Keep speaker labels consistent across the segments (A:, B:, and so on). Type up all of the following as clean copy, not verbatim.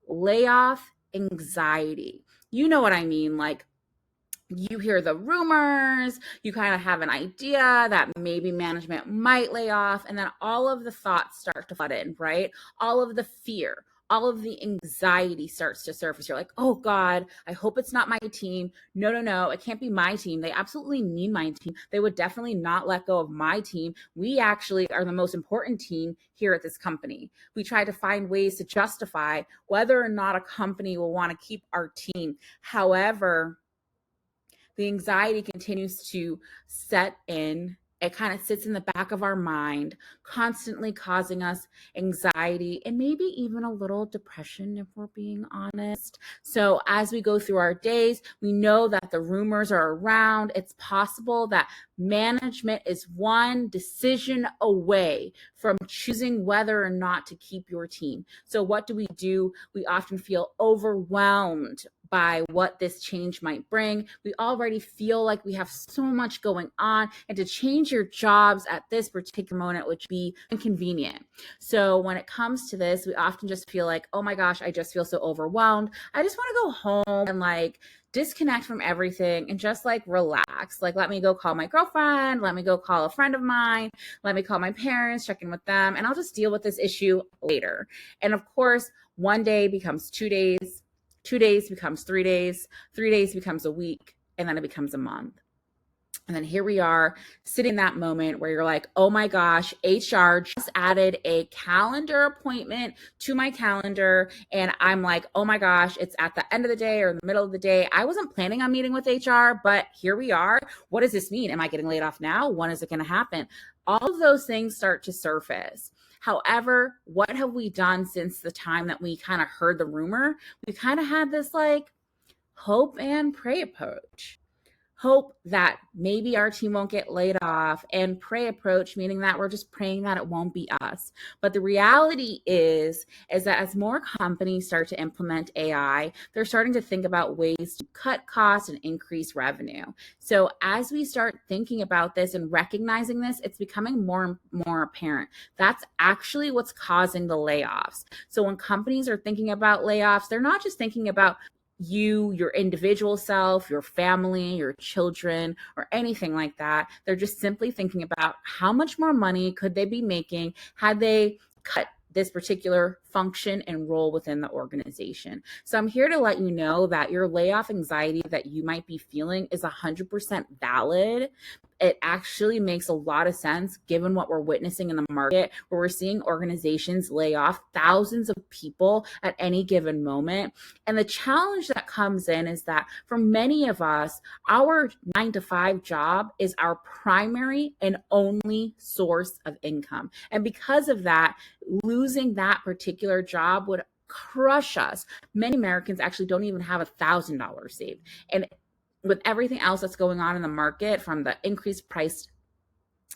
A: layoff anxiety. You know what I mean? Like, you hear the rumors, you kind of have an idea that maybe management might lay off, and then all of the thoughts start to flood in, right? All of the fear, all of the anxiety starts to surface. You're like, oh God, I hope it's not my team. No, no, no, it can't be my team. They absolutely need my team. They would definitely not let go of my team. We actually are the most important team here at this company. We try to find ways to justify whether or not a company will want to keep our team. However, the anxiety continues to set in. It kind of sits in the back of our mind, constantly causing us anxiety and maybe even a little depression, if we're being honest. So, as we go through our days, we know that the rumors are around. It's possible that management is one decision away from choosing whether or not to keep your team. So, what do? We often feel overwhelmed by what this change might bring. We already feel like we have so much going on, and to change your jobs at this particular moment would be inconvenient. So when it comes to this, we often just feel like, oh my gosh, I just feel so overwhelmed. I just want to go home and like disconnect from everything and just like relax. Like, let me go call my girlfriend, let me go call a friend of mine, let me call my parents, check in with them, and I'll just deal with this issue later. And of course, one day becomes 2 days, 2 days becomes 3 days, 3 days becomes a week, and then it becomes a month. And then here we are sitting in that moment where you're like, oh my gosh, HR just added a calendar appointment to my calendar. And I'm like, oh my gosh, it's at the end of the day or in the middle of the day. I wasn't planning on meeting with HR, but here we are. What does this mean? Am I getting laid off now? When is it going to happen? All of those things start to surface. However, what have we done since the time that we kind of heard the rumor? We kind of had this like hope and pray approach. Hope that maybe our team won't get laid off, and pray approach, meaning that we're just praying that it won't be us. But the reality is that as more companies start to implement AI, they're starting to think about ways to cut costs and increase revenue. So as we start thinking about this and recognizing this, it's becoming more and more apparent. That's actually what's causing the layoffs. So when companies are thinking about layoffs, they're not just thinking about you, your individual self, your family, your children, or anything like that. They're just simply thinking about how much more money could they be making had they cut this particular function and role within the organization. So I'm here to let you know that your layoff anxiety that you might be feeling is 100% valid. It actually makes a lot of sense given what we're witnessing in the market, where we're seeing organizations lay off thousands of people at any given moment. And the challenge that comes in is that for many of us, our 9 to 5 job is our primary and only source of income. And because of that, losing that particular job would crush us. Many Americans actually don't even have $1,000 saved. And with everything else that's going on in the market, from the increased price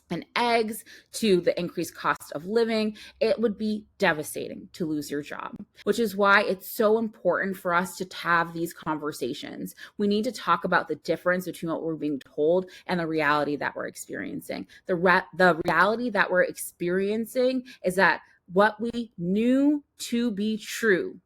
A: in eggs to the increased cost of living, it would be devastating to lose your job, which is why it's so important for us to have these conversations. We need to talk about the difference between what we're being told and the reality that we're experiencing. The reality that we're experiencing is that what we knew to be true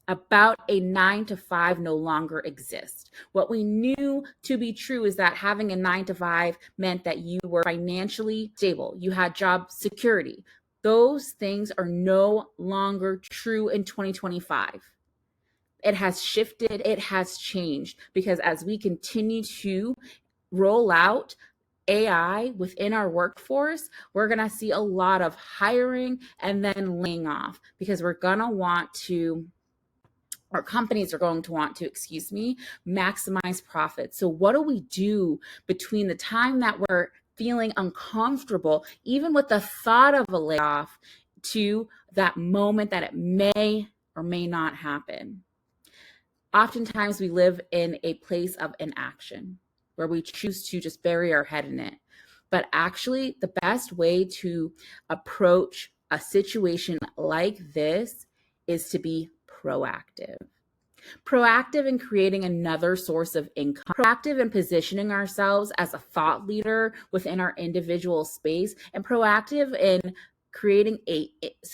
A: about a 9 to 5 no longer exists. What we knew to be true is that having a 9 to 5 meant that you were financially stable, you had job security. Those things are no longer true in 2025. It has shifted, it has changed, because as we continue to roll out AI within our workforce, we're going to see a lot of hiring and then laying off, because we're going to want to, or companies are going to want to, maximize profits. So what do we do between the time that we're feeling uncomfortable, even with the thought of a layoff, to that moment that it may or may not happen? Oftentimes we live in a place of inaction where we choose to just bury our head in it. But actually, the best way to approach a situation like this is to be proactive. Proactive in creating another source of income, proactive in positioning ourselves as a thought leader within our individual space, and proactive in creating a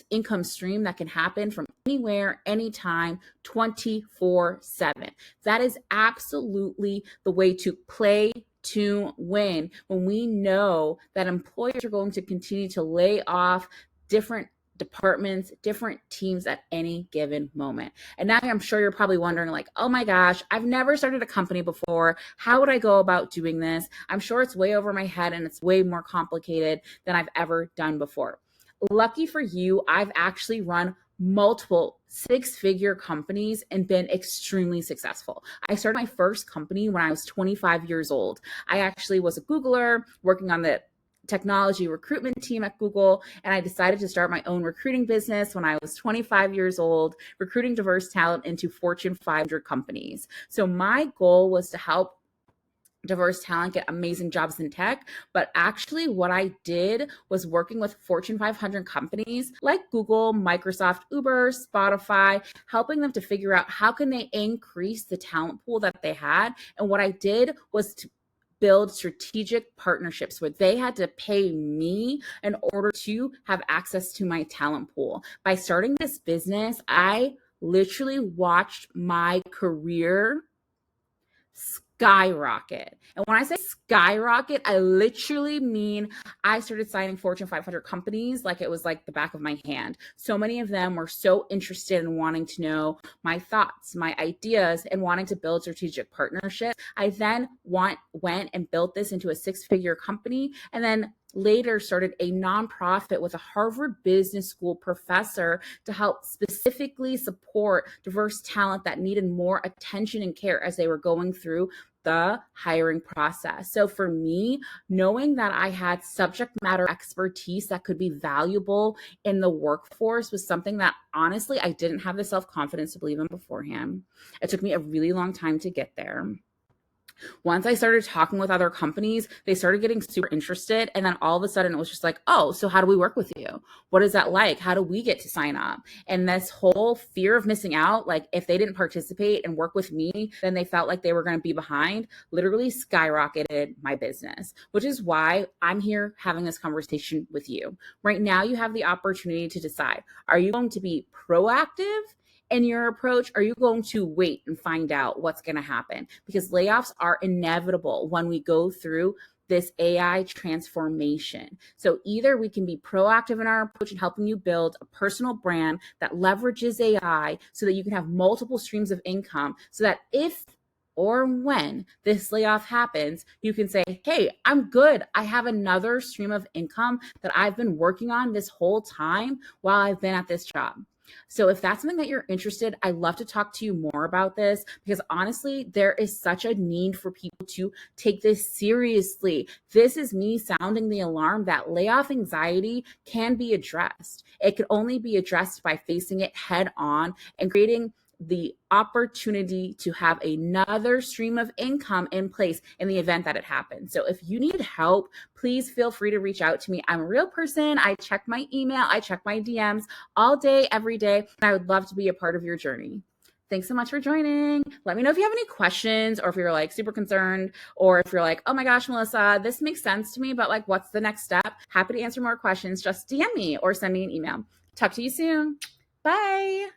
A: income stream that can happen from anywhere, anytime, 24/7. That is absolutely the way to play to win when we know that employers are going to continue to lay off different departments, different teams at any given moment. And now I'm sure you're probably wondering, like, oh my gosh, I've never started a company before. How would I go about doing this? I'm sure it's way over my head and it's way more complicated than I've ever done before. Lucky for you, I've actually run multiple six-figure companies and been extremely successful. I started my first company when I was 25 years old. I actually was a Googler working on the technology recruitment team at Google, and I decided to start my own recruiting business when I was 25 years old, recruiting diverse talent into Fortune 500 companies. So my goal was to help diverse talent get amazing jobs in tech. But actually what I did was working with Fortune 500 companies like Google, Microsoft, Uber, Spotify, helping them to figure out how can they increase the talent pool that they had. And what I did was to build strategic partnerships where they had to pay me in order to have access to my talent pool. By starting this business, I literally watched my career skyrocket. And when I say skyrocket, I literally mean I started signing Fortune 500 companies like it was like the back of my hand. So many of them were so interested in wanting to know my thoughts, my ideas, and wanting to build strategic partnerships. I then went and built this into a six-figure company, and then later started a nonprofit with a Harvard Business School professor to help specifically support diverse talent that needed more attention and care as they were going through the hiring process. So for me, knowing that I had subject matter expertise that could be valuable in the workforce was something that honestly I didn't have the self-confidence to believe in beforehand. It took me a really long time to get there. Once I started talking with other companies, they started getting super interested. And then all of a sudden it was just like, oh, so how do we work with you? What is that like? How do we get to sign up? And this whole fear of missing out, like if they didn't participate and work with me, then they felt like they were going to be behind, literally skyrocketed my business, which is why I'm here having this conversation with you. Right now, you have the opportunity to decide, are you going to be proactive in your approach? Are you going to wait and find out what's going to happen? Because layoffs are inevitable when we go through this AI transformation. So either we can be proactive in our approach and helping you build a personal brand that leverages AI so that you can have multiple streams of income, so that if or when this layoff happens, you can say, hey, I'm good. I have another stream of income that I've been working on this whole time while I've been at this job. So if that's something that you're interested, I'd love to talk to you more about this, because honestly, there is such a need for people to take this seriously. This is me sounding the alarm that layoff anxiety can be addressed. It can only be addressed by facing it head on and creating the opportunity to have another stream of income in place in the event that it happens. So if you need help, please feel free to reach out to me. I'm a real person. I check my email, I check my DMs all day, every day, and I would love to be a part of your journey. Thanks so much for joining. Let me know if you have any questions, or if you're like super concerned, or if you're like, oh my gosh, Melissa, this makes sense to me, but like, what's the next step? Happy to answer more questions. Just DM me or send me an email. Talk to you soon. Bye.